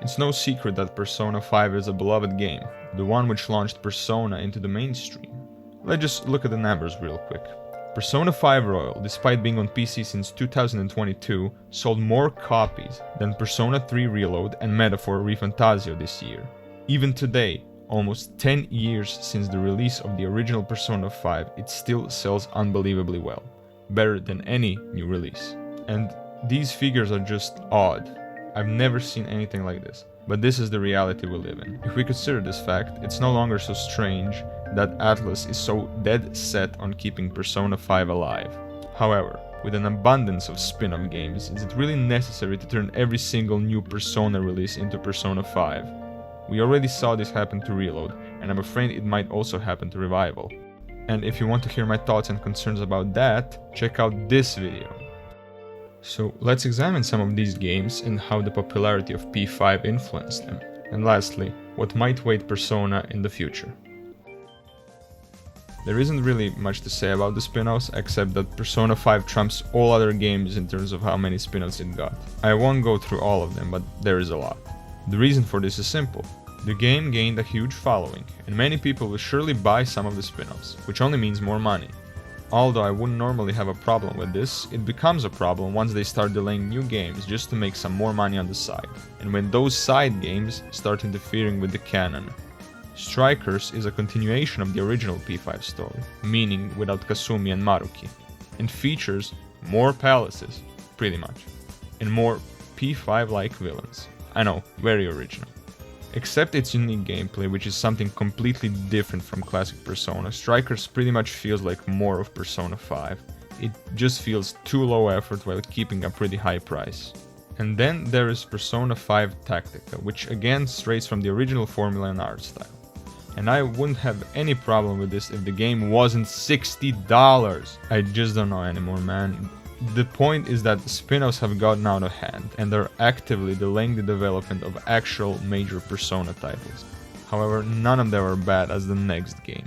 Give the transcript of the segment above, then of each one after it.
It's no secret that Persona 5 is a beloved game, the one which launched Persona into the mainstream. Let's just look at the numbers real quick. Persona 5 Royal, despite being on PC since 2022, sold more copies than Persona 3 Reload and Metaphor ReFantasio this year. Even today, almost 10 years since the release of the original Persona 5, it still sells unbelievably well, better than any new release. And these figures are just odd. I've never seen anything like this, but this is the reality we live in. If we consider this fact, it's no longer so strange that ATLUS is so dead set on keeping Persona 5 alive. However, with an abundance of spin-off games, is it really necessary to turn every single new Persona release into Persona 5? We already saw this happen to Reload, and I'm afraid it might also happen to Revival. And if you want to hear my thoughts and concerns about that, check out this video. So let's examine some of these games and how the popularity of P5 influenced them. And lastly, what might wait Persona in the future. There isn't really much to say about the spin-offs, except that Persona 5 trumps all other games in terms of how many spin-offs it got. I won't go through all of them, but there is a lot. The reason for this is simple. The game gained a huge following, and many people will surely buy some of the spin-offs, which only means more money. Although I wouldn't normally have a problem with this, it becomes a problem once they start delaying new games just to make some more money on the side, and when those side games start interfering with the canon. Strikers is a continuation of the original P5 story, meaning without Kasumi and Maruki, and features more palaces, pretty much, and more P5-like villains. I know, very original. Except its unique gameplay, which is something completely different from classic Persona, Strikers pretty much feels like more of Persona 5. It just feels too low effort while keeping a pretty high price. And then there is Persona 5 Tactica, which again strays from the original formula and art style. And I wouldn't have any problem with this if the game wasn't $60. I just don't know anymore, man. The point is that spin-offs have gotten out of hand, and they're actively delaying the development of actual major Persona titles. However, none of them are bad as the next game.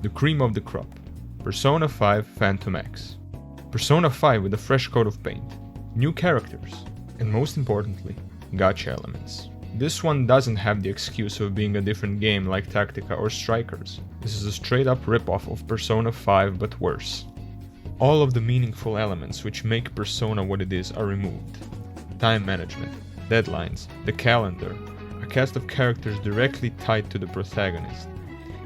The cream of the crop. Persona 5 Phantom X. Persona 5 with a fresh coat of paint, new characters, and most importantly, gacha elements. This one doesn't have the excuse of being a different game like Tactica or Strikers. This is a straight up ripoff of Persona 5 but worse. All of the meaningful elements which make Persona what it is are removed. Time management, deadlines, the calendar, a cast of characters directly tied to the protagonist.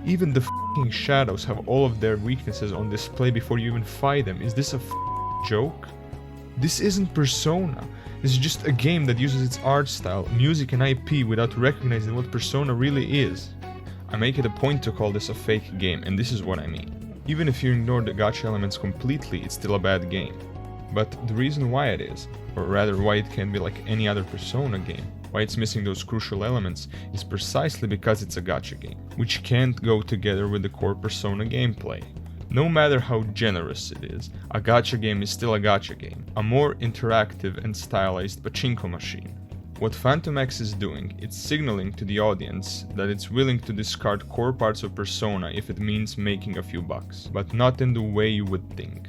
Even the f***ing shadows have all of their weaknesses on display before you even fight them. Is this a joke? This isn't Persona. This is just a game that uses its art style, music and IP without recognizing what Persona really is. I make it a point to call this a fake game, and this is what I mean. Even if you ignore the gacha elements completely, it's still a bad game. But the reason why it is, or rather why it can't be like any other Persona game, why it's missing those crucial elements, is precisely because it's a gacha game, which can't go together with the core Persona gameplay. No matter how generous it is, a gacha game is still a gacha game, a more interactive and stylized pachinko machine. What Phantom X is doing, it's signaling to the audience that it's willing to discard core parts of Persona if it means making a few bucks, but not in the way you would think.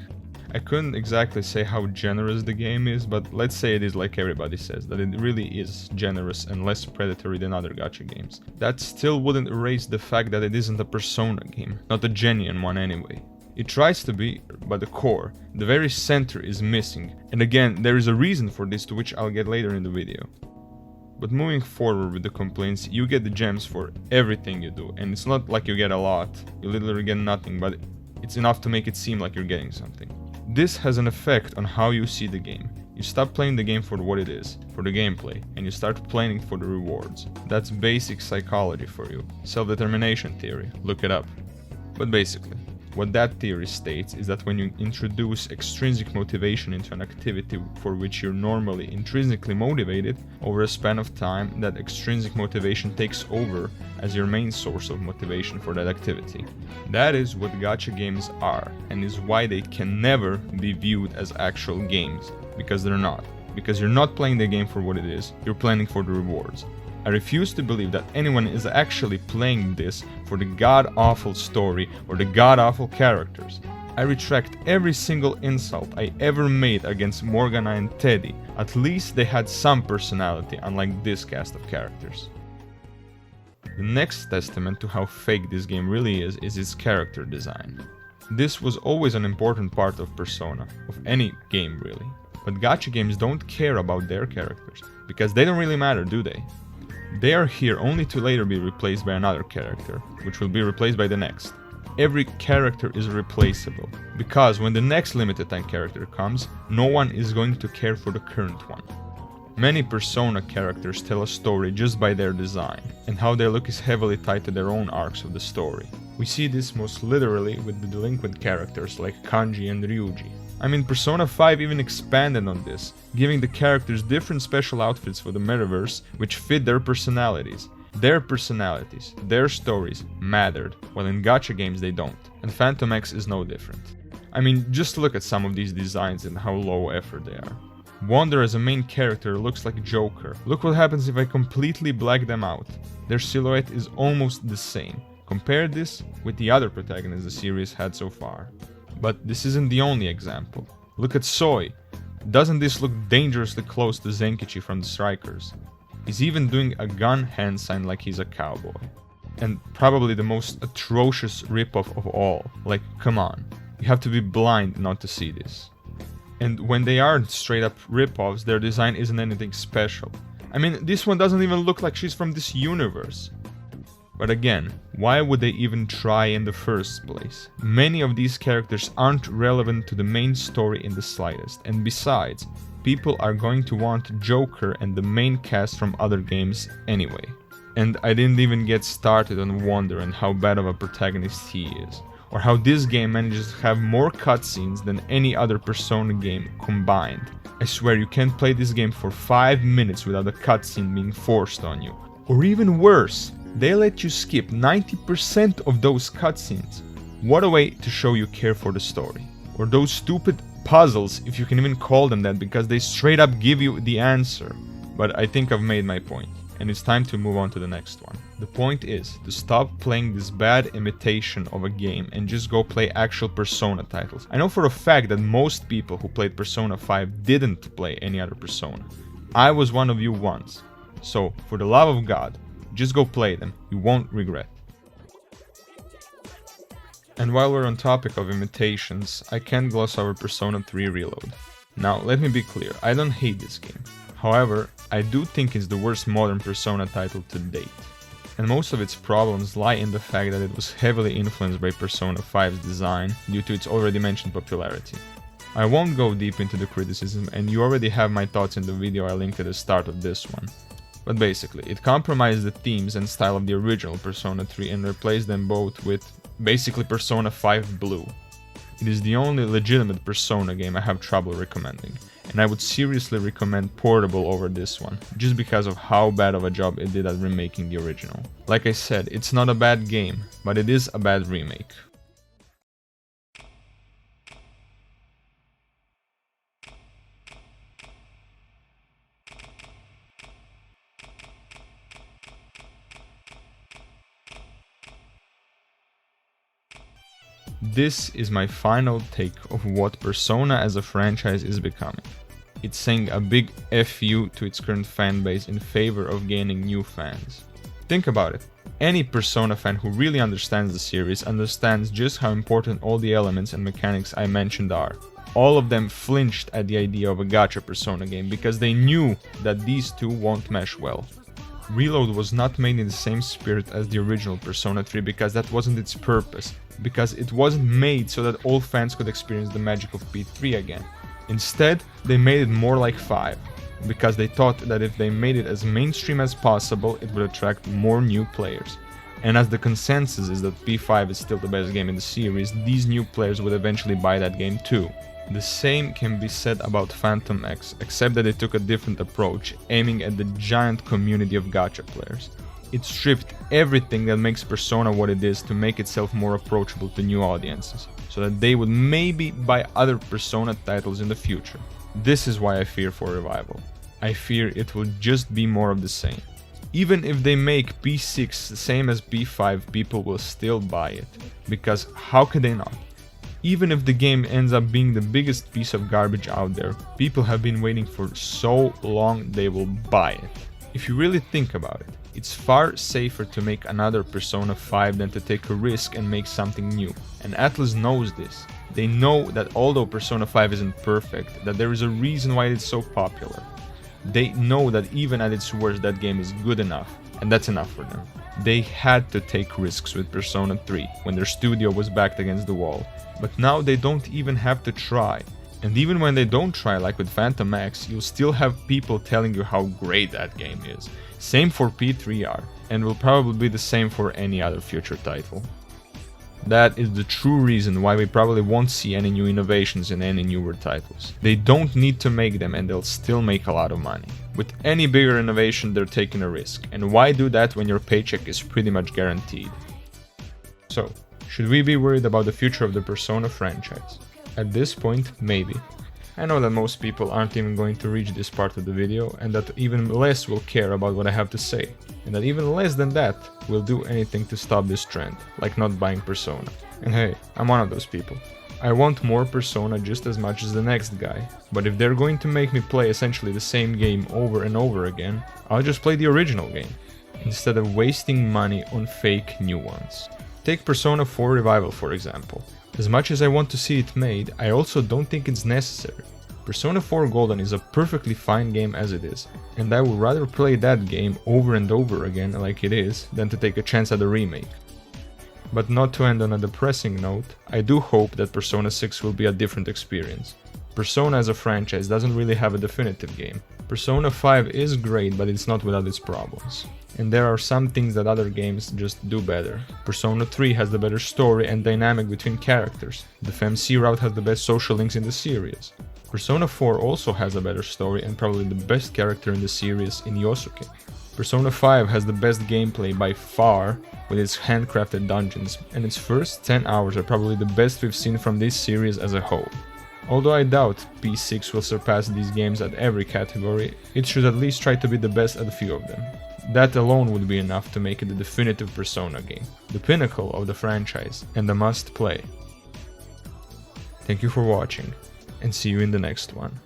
I couldn't exactly say how generous the game is, but let's say it is like everybody says, that it really is generous and less predatory than other gacha games. That still wouldn't erase the fact that it isn't a Persona game, not a genuine one anyway. It tries to be, but the core, the very center is missing, and again, there is a reason for this to which I'll get later in the video. But moving forward with the complaints, you get the gems for everything you do, and it's not like you get a lot, you literally get nothing, but it's enough to make it seem like you're getting something. This has an effect on how you see the game. You stop playing the game for what it is, for the gameplay, and you start playing it for the rewards. That's basic psychology for you. Self-determination theory, look it up. But basically, what that theory states is that when you introduce extrinsic motivation into an activity for which you're normally intrinsically motivated, over a span of time, that extrinsic motivation takes over as your main source of motivation for that activity. That is what gacha games are, and is why they can never be viewed as actual games, because they're not. because you're not playing the game for what it is, you're playing for the rewards. I refuse to believe that anyone is actually playing this for the god-awful story or the god-awful characters. I retract every single insult I ever made against Morgana and Teddy. At least they had some personality, unlike this cast of characters. The next testament to how fake this game really is its character design. This was always an important part of Persona, of any game really. But gacha games don't care about their characters, because they don't really matter, do they? They are here only to later be replaced by another character, which will be replaced by the next. Every character is replaceable, because when the next limited time character comes, no one is going to care for the current one. Many Persona characters tell a story just by their design, and how they look is heavily tied to their own arcs of the story. We see this most literally with the delinquent characters like Kanji and Ryuji. I mean, Persona 5 even expanded on this, giving the characters different special outfits for the metaverse which fit their personalities. Their personalities, their stories mattered, while in gacha games they don't, and Phantom X is no different. I mean, just look at some of these designs and how low effort they are. Wonder as a main character looks like Joker. Look what happens if I completely black them out. Their silhouette is almost the same. Compare this with the other protagonists the series had so far. But this isn't the only example. Look at Soi. Doesn't this look dangerously close to Zenkichi from the Strikers? He's even doing a gun hand sign like he's a cowboy. And probably the most atrocious ripoff of all. Like, come on. You have to be blind not to see this. And when they aren't straight up ripoffs, their design isn't anything special. I mean, this one doesn't even look like she's from this universe. But again, why would they even try in the first place? Many of these characters aren't relevant to the main story in the slightest, and besides, people are going to want Joker and the main cast from other games anyway. And I didn't even get started on Wonder and how bad of a protagonist he is, or how this game manages to have more cutscenes than any other Persona game combined. I swear you can't play this game for 5 minutes without a cutscene being forced on you. Or even worse, they let you skip 90% of those cutscenes. What a way to show you care for the story. Or those stupid puzzles, if you can even call them that, because they straight up give you the answer. But I think I've made my point, and it's time to move on to the next one. The point is to stop playing this bad imitation of a game and just go play actual Persona titles. I know for a fact that most people who played Persona 5 didn't play any other Persona. I was one of you once. So, for the love of God, just go play them, you won't regret. And while we're on topic of imitations, I can't gloss over Persona 3 Reload. Now, let me be clear, I don't hate this game. However, I do think it's the worst modern Persona title to date. And most of its problems lie in the fact that it was heavily influenced by Persona 5's design due to its already mentioned popularity. I won't go deep into the criticism, and you already have my thoughts in the video I linked at the start of this one. But basically, it compromised the themes and style of the original Persona 3 and replaced them both with basically Persona 5 Blue. It is the only legitimate Persona game I have trouble recommending, and I would seriously recommend Portable over this one, just because of how bad of a job it did at remaking the original. Like I said, it's not a bad game, but it is a bad remake. This is my final take of what Persona as a franchise is becoming. It's saying a big F you to its current fanbase in favor of gaining new fans. Think about it. Any Persona fan who really understands the series understands just how important all the elements and mechanics I mentioned are. All of them flinched at the idea of a gacha Persona game because they knew that these two won't mesh well. Reload was not made in the same spirit as the original Persona 3 because that wasn't its purpose, because it wasn't made so that all fans could experience the magic of P3 again. Instead, they made it more like 5, because they thought that if they made it as mainstream as possible, it would attract more new players. And as the consensus is that P5 is still the best game in the series, these new players would eventually buy that game too. The same can be said about Phantom X, except that it took a different approach, aiming at the giant community of gacha players. It stripped everything that makes Persona what it is to make itself more approachable to new audiences, so that they would maybe buy other Persona titles in the future. This is why I fear for Revival. I fear it will just be more of the same. Even if they make B6 the same as B5, people will still buy it. Because how could they not? Even if the game ends up being the biggest piece of garbage out there, people have been waiting for so long they will buy it. If you really think about it, it's far safer to make another Persona 5 than to take a risk and make something new. And ATLUS knows this. They know that although Persona 5 isn't perfect, that there is a reason why it's so popular. They know that even at its worst that game is good enough, and that's enough for them. They had to take risks with Persona 3 when their studio was backed against the wall, but now they don't even have to try. And even when they don't try, like with Phantom X, you'll still have people telling you how great that game is. Same for P3R, and will probably be the same for any other future title. That is the true reason why we probably won't see any new innovations in any newer titles. They don't need to make them and they'll still make a lot of money. With any bigger innovation they're taking a risk, and why do that when your paycheck is pretty much guaranteed? So, should we be worried about the future of the Persona franchise? At this point, maybe. I know that most people aren't even going to reach this part of the video, and that even less will care about what I have to say, and that even less than that will do anything to stop this trend, like not buying Persona. And hey, I'm one of those people. I want more Persona just as much as the next guy, but if they're going to make me play essentially the same game over and over again, I'll just play the original game, instead of wasting money on fake new ones. Take Persona 4 Revival for example. As much as I want to see it made, I also don't think it's necessary. Persona 4 Golden is a perfectly fine game as it is, and I would rather play that game over and over again like it is, than to take a chance at a remake. But not to end on a depressing note, I do hope that Persona 6 will be a different experience. Persona as a franchise doesn't really have a definitive game. Persona 5 is great, but it's not without its problems. And there are some things that other games just do better. Persona 3 has the better story and dynamic between characters. The FMC route has the best social links in the series. Persona 4 also has a better story and probably the best character in the series in Yosuke. Persona 5 has the best gameplay by far with its handcrafted dungeons, and its first 10 hours are probably the best we've seen from this series as a whole. Although I doubt P6 will surpass these games at every category, it should at least try to be the best at a few of them. That alone would be enough to make it the definitive Persona game, the pinnacle of the franchise, and a must play. Thank you for watching, and see you in the next one.